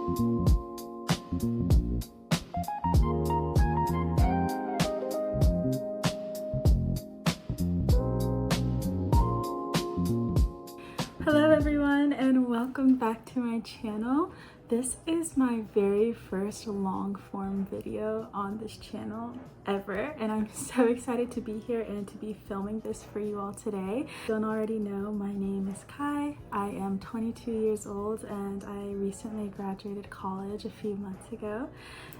Hello everyone and welcome back to my channel. This is my very first long form video on this channel ever, and I'm so excited to be here and to be filming this for you all today. If you don't already know, my name is Kai. I am 22 years old and I recently graduated college a few months ago,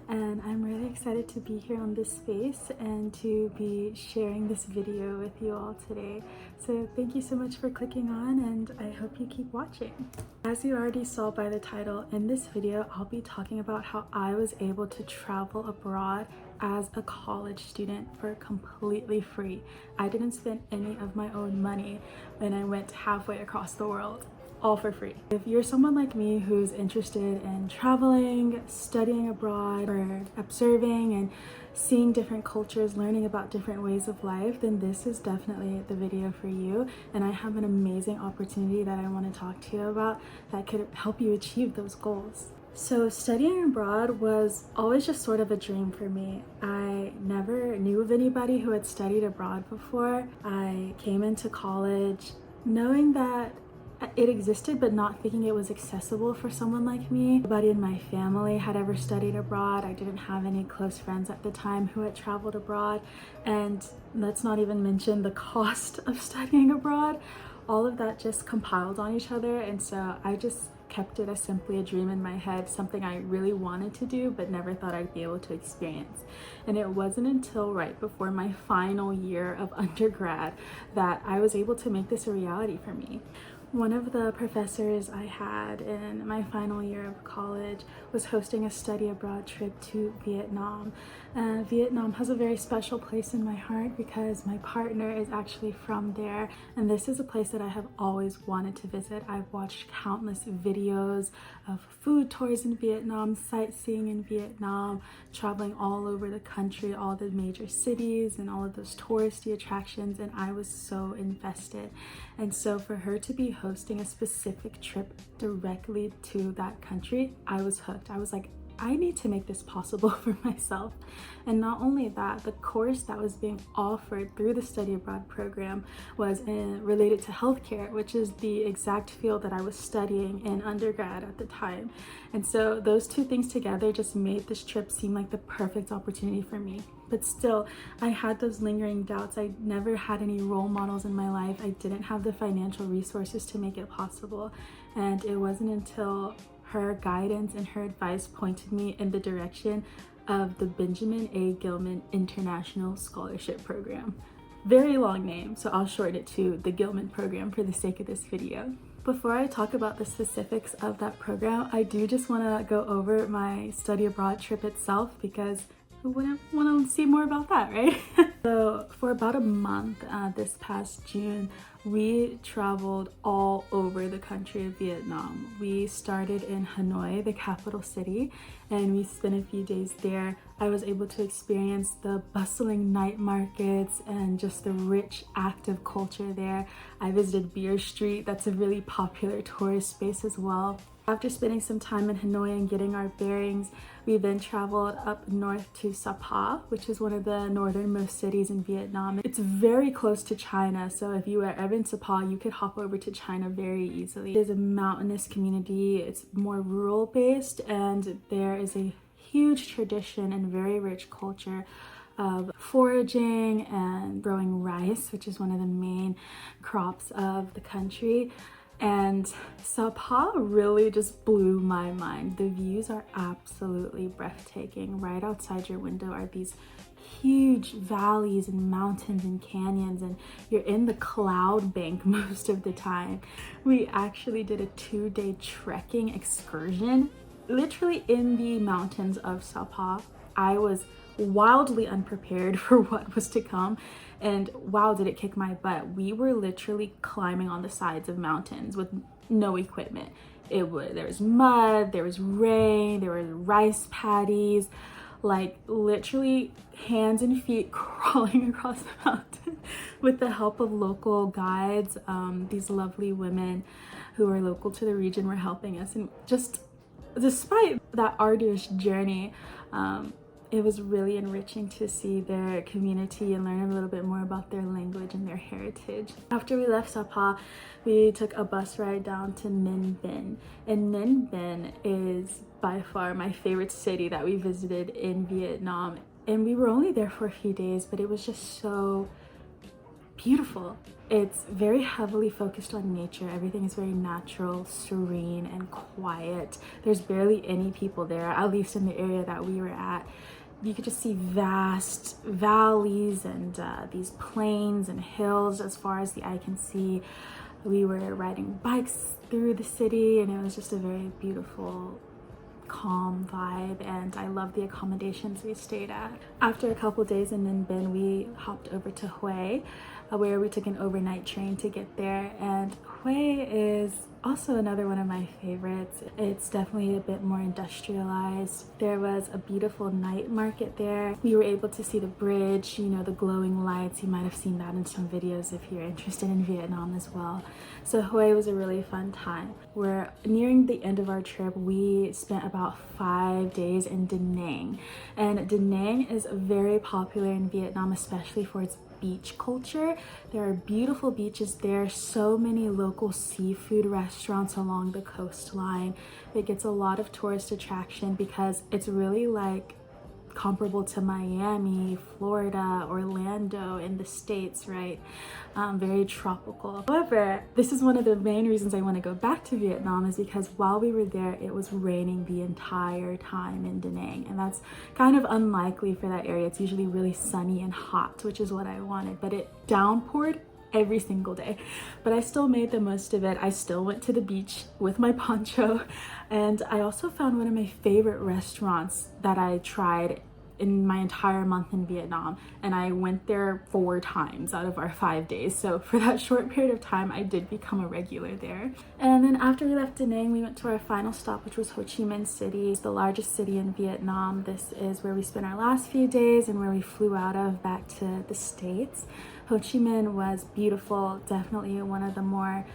and I'm really excited to be here on this space and to be sharing this video with you all today. So thank you so much for clicking on, and I hope you keep watching. As you already saw by the title, in this video I'll be talking about how I was able to travel abroad as a college student for completely free. I didn't spend any of my own money and I went halfway across the world, all for free. If you're someone like me who's interested in traveling, studying abroad, or observing and seeing different cultures, learning about different ways of life, then this is definitely the video for you. And I have an amazing opportunity that I want to talk to you about that could help you achieve those goals. So studying abroad was always just sort of a dream for me. I never knew of anybody who had studied abroad before. I came into college knowing that it existed, but not thinking it was accessible for someone like me. Nobody in my family had ever studied abroad. I didn't have any close friends at the time who had traveled abroad. And let's not even mention the cost of studying abroad. All of that just compiled on each other. And so I just kept it as simply a dream in my head, something I really wanted to do, but never thought I'd be able to experience. And it wasn't until right before my final year of undergrad that I was able to make this a reality for me. One of the professors I had in my final year of college was hosting a study abroad trip to Vietnam. Vietnam has a very special place in my heart because my partner is actually from there, and this is a place that I have always wanted to visit. I've watched countless videos of food tours in Vietnam, sightseeing in Vietnam, traveling all over the country, all the major cities and all of those touristy attractions, and I was so invested. And so for her to be hosting a specific trip directly to that country, I was hooked. I was like, I need to make this possible for myself. And not only that, the course that was being offered through the study abroad program was related to healthcare, which is the exact field that I was studying in undergrad at the time. And so those two things together just made this trip seem like the perfect opportunity for me. But still, I had those lingering doubts. I never had any role models in my life. I didn't have the financial resources to make it possible. And it wasn't until her guidance and her advice pointed me in the direction of the Benjamin A. Gilman International Scholarship Program. Very long name, so I'll shorten it to the Gilman program for the sake of this video. Before I talk about the specifics of that program, I do just want to go over my study abroad trip itself, because who wouldn't want to see more about that, right? So for about a month this past June, we traveled all over the country of Vietnam. We started in Hanoi, the capital city, and we spent a few days there. I was able to experience the bustling night markets and just the rich, active culture there. I visited Beer Street. That's a really popular tourist space as well. After spending some time in Hanoi and getting our bearings, we then traveled up north to Sapa, which is one of the northernmost cities in Vietnam. It's very close to China, so if you were ever in Sapa, you could hop over to China very easily. It is a mountainous community, it's more rural based, and there is a huge tradition and very rich culture of foraging and growing rice, which is one of the main crops of the country. And Sapa really just blew my mind. The views are absolutely breathtaking. Right outside your window are these huge valleys and mountains and canyons, and you're in the cloud bank most of the time. We actually did a 2-day trekking excursion literally in the mountains of Sapa. I was wildly unprepared for what was to come, and wow, did it kick my butt. We were literally climbing on the sides of mountains with no equipment. There was mud, there was rain, there were rice paddies, like literally hands and feet crawling across the mountain with the help of local guides. These lovely women who are local to the region were helping us, and just despite that arduous journey, it was really enriching to see their community and learn a little bit more about their language and their heritage. After we left Sapa, we took a bus ride down to Ninh Binh. And Ninh Binh is by far my favorite city that we visited in Vietnam. And we were only there for a few days, but it was just so beautiful. It's very heavily focused on nature. Everything is very natural, serene, and quiet. There's barely any people there, at least in the area that we were at. You could just see vast valleys and these plains and hills as far as the eye can see. We were riding bikes through the city, and it was just a very beautiful, calm vibe, and I love the accommodations we stayed at. After a couple days in Ninh Binh, we hopped over to Hue, where we took an overnight train to get there. And Hue is also another one of my favorites. It's definitely a bit more industrialized. There was a beautiful night market there. We were able to see the bridge, you know, the glowing lights. You might have seen that in some videos if you're interested in Vietnam as well. So Hue was a really fun time. We're nearing the end of our trip. We spent about 5 days in Da Nang. And Da Nang is very popular in Vietnam, especially for its beach culture. There are beautiful beaches there, so many local seafood restaurants along the coastline. It gets a lot of tourist attraction because it's really like comparable to Miami, Florida, Orlando in the States, right? Very tropical. However, this is one of the main reasons I want to go back to Vietnam, is because while we were there, it was raining the entire time in Da Nang, and that's kind of unlikely for that area. It's usually really sunny and hot, which is what I wanted, but it downpoured every single day. But I still made the most of it. I still went to the beach with my poncho, and I also found one of my favorite restaurants that I tried in my entire month in Vietnam, and I went there 4 times out of our 5 days. So for that short period of time, I did become a regular there. And then after we left Da Nang, we went to our final stop, which was Ho Chi Minh City. It's the largest city in Vietnam. This is where we spent our last few days and where we flew out of back to the States. Ho Chi Minh was beautiful, definitely one of the more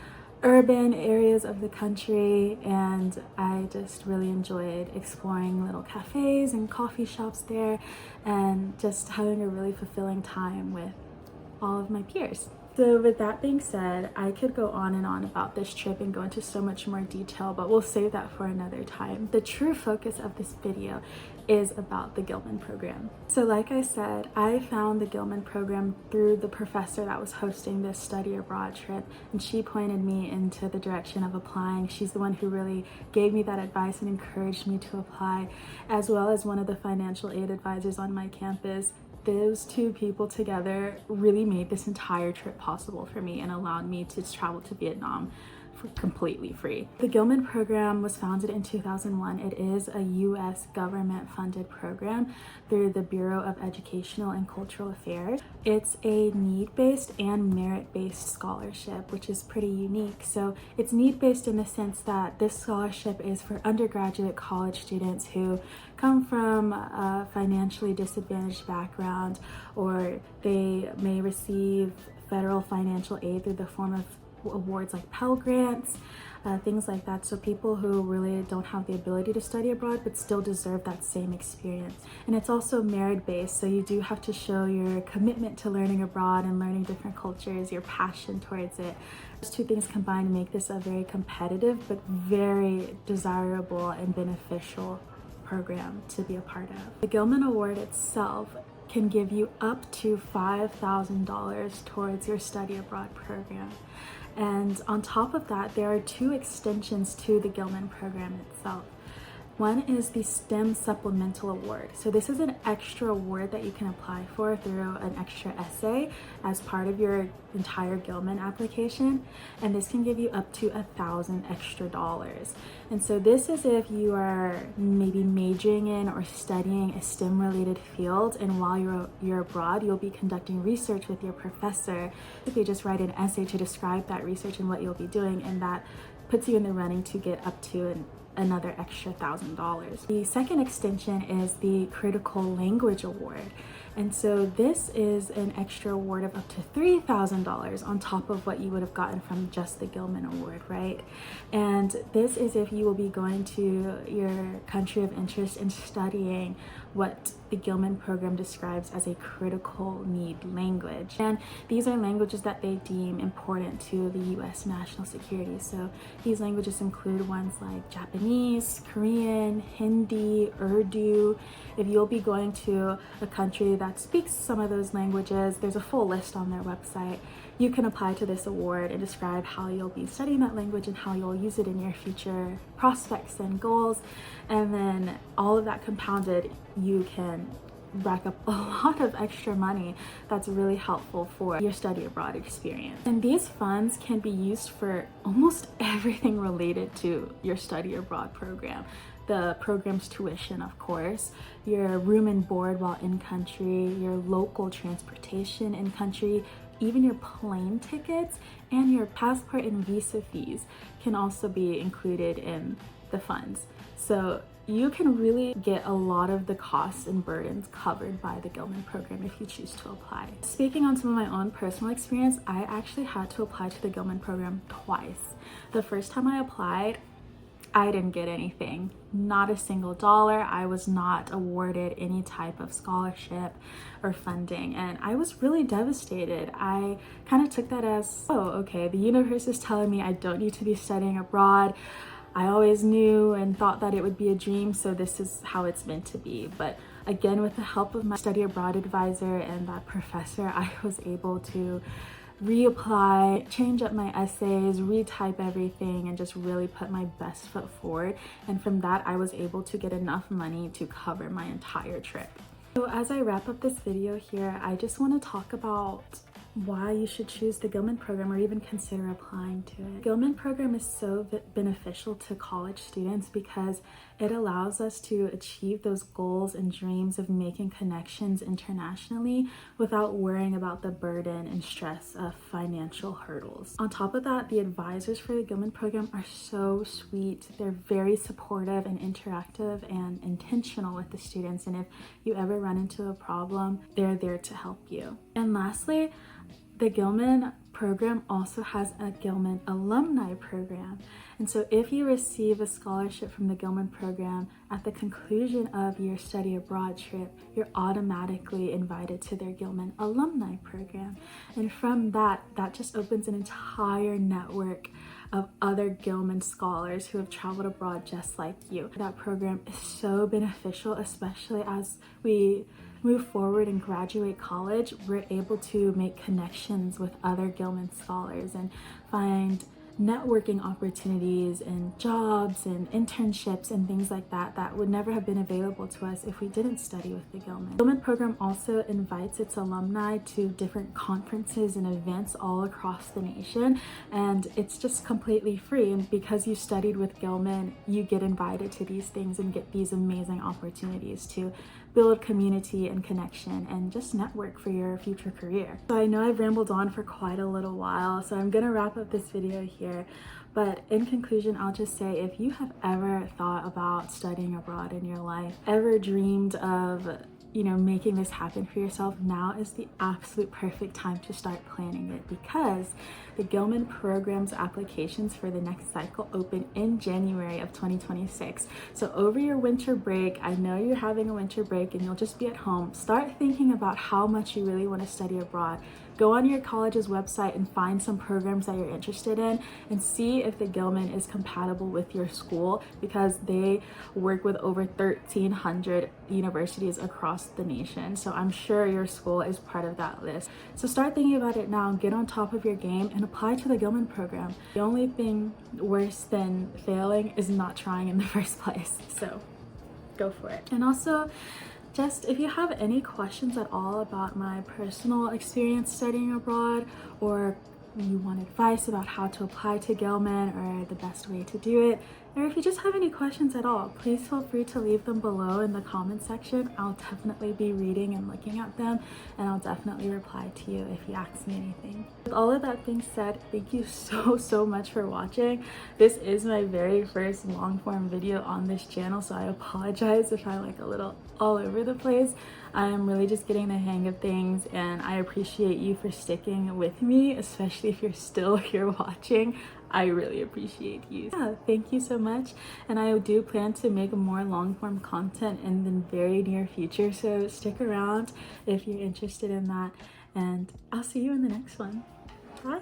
urban areas of the country, and I just really enjoyed exploring little cafes and coffee shops there and just having a really fulfilling time with all of my peers. So with that being said, I could go on and on about this trip and go into so much more detail, but we'll save that for another time. The true focus of this video is about the Gilman program. So like I said, I found the Gilman program through the professor that was hosting this study abroad trip, and she pointed me into the direction of applying. She's the one who really gave me that advice and encouraged me to apply, as well as one of the financial aid advisors on my campus. Those 2 people together really made this entire trip possible for me and allowed me to travel to Vietnam for completely free. The Gilman program was founded in 2001. It is a US government funded program through the Bureau of Educational and Cultural Affairs. It's a need-based and merit-based scholarship, which is pretty unique. So it's need-based in the sense that this scholarship is for undergraduate college students who come from a financially disadvantaged background, or they may receive federal financial aid through the form of awards like Pell Grants, things like that. So people who really don't have the ability to study abroad but still deserve that same experience. And it's also merit-based, so you do have to show your commitment to learning abroad and learning different cultures, your passion towards it. Those 2 things combined make this a very competitive but very desirable and beneficial program to be a part of. The Gilman Award itself can give you up to $5,000 towards your study abroad program. And on top of that, there are 2 extensions to the Gilman program itself. One is the STEM Supplemental Award. So this is an extra award that you can apply for through an extra essay as part of your entire Gilman application. And this can give you up to $1,000 extra. And so this is if you are maybe majoring in or studying a STEM related field, and while you're abroad, you'll be conducting research with your professor. If you just write an essay to describe that research and what you'll be doing, and that puts you in the running to get up to another extra $1,000. The second extension is the Critical Language Award. And so this is an extra award of up to $3,000 on top of what you would have gotten from just the Gilman Award, right? And this is if you will be going to your country of interest and studying what the Gilman program describes as a critical need language. And these are languages that they deem important to the US national security. So these languages include ones like Japanese, Korean, Hindi, Urdu. If you'll be going to a country that speaks some of those languages, there's a full list on their website. You can apply to this award and describe how you'll be studying that language and how you'll use it in your future prospects and goals. And then all of that compounded, you can rack up a lot of extra money that's really helpful for your study abroad experience. And these funds can be used for almost everything related to your study abroad program. The program's tuition, of course, your room and board while in country, your local transportation in country, even your plane tickets and your passport and visa fees can also be included in the funds. So you can really get a lot of the costs and burdens covered by the Gilman program if you choose to apply. Speaking on some of my own personal experience, I actually had to apply to the Gilman program twice. The first time I applied, I didn't get anything, not a single dollar. I was not awarded any type of scholarship or funding, and I was really devastated. I kind of took that as, oh, okay, the universe is telling me I don't need to be studying abroad. I always knew and thought that it would be a dream, so this is how it's meant to be. But again, with the help of my study abroad advisor and that professor, I was able to reapply, change up my essays, retype everything, and just really put my best foot forward. And from that, I was able to get enough money to cover my entire trip. So as I wrap up this video here, I just want to talk about why you should choose the Gilman program or even consider applying to it. Gilman program is so beneficial to college students because it allows us to achieve those goals and dreams of making connections internationally without worrying about the burden and stress of financial hurdles. On top of that, the advisors for the Gilman program are so sweet. They're very supportive and interactive and intentional with the students. And if you ever run into a problem, they're there to help you. And lastly, the Gilman program also has a Gilman alumni program. And so if you receive a scholarship from the Gilman program at the conclusion of your study abroad trip, you're automatically invited to their Gilman alumni program. And from that just opens an entire network of other Gilman scholars who have traveled abroad just like you. That program is so beneficial, especially as we move forward and graduate college. We're able to make connections with other Gilman scholars and find networking opportunities and jobs and internships and things like that that would never have been available to us if we didn't study with the Gilman. The Gilman program also invites its alumni to different conferences and events all across the nation, and it's just completely free. And because you studied with Gilman, you get invited to these things and get these amazing opportunities to build community and connection and just network for your future career. So I know I've rambled on for quite a little while, so I'm gonna wrap up this video here. But in conclusion, I'll just say, if you have ever thought about studying abroad in your life, ever dreamed of making this happen for yourself, now is the absolute perfect time to start planning it, because the Gilman program's applications for the next cycle open in January of 2026. So over your winter break, I know you're having a winter break and you'll just be at home, start thinking about how much you really want to study abroad. Go on your college's website and find some programs that you're interested in and see if the Gilman is compatible with your school, because they work with over 1,300 universities across the nation. So I'm sure your school is part of that list. So start thinking about it now, get on top of your game and apply to the Gilman program. The only thing worse than failing is not trying in the first place. So go for it. And also, just if you have any questions at all about my personal experience studying abroad, or you want advice about how to apply to Gilman or the best way to do it, Or if you just have any questions at all, please feel free to leave them below in the comment section. I'll definitely be reading and looking at them, and I'll definitely reply to you if you ask me anything. With all of that being said, thank you so much for watching. This is my very first long form video on this channel, so I apologize if I like a little all over the place. I am really just getting the hang of things, and I appreciate you for sticking with me, especially if you're still here watching. I really appreciate you. Yeah, thank you so much. And I do plan to make more long form content in the very near future, so stick around if you're interested in that, and I'll see you in the next one. Bye.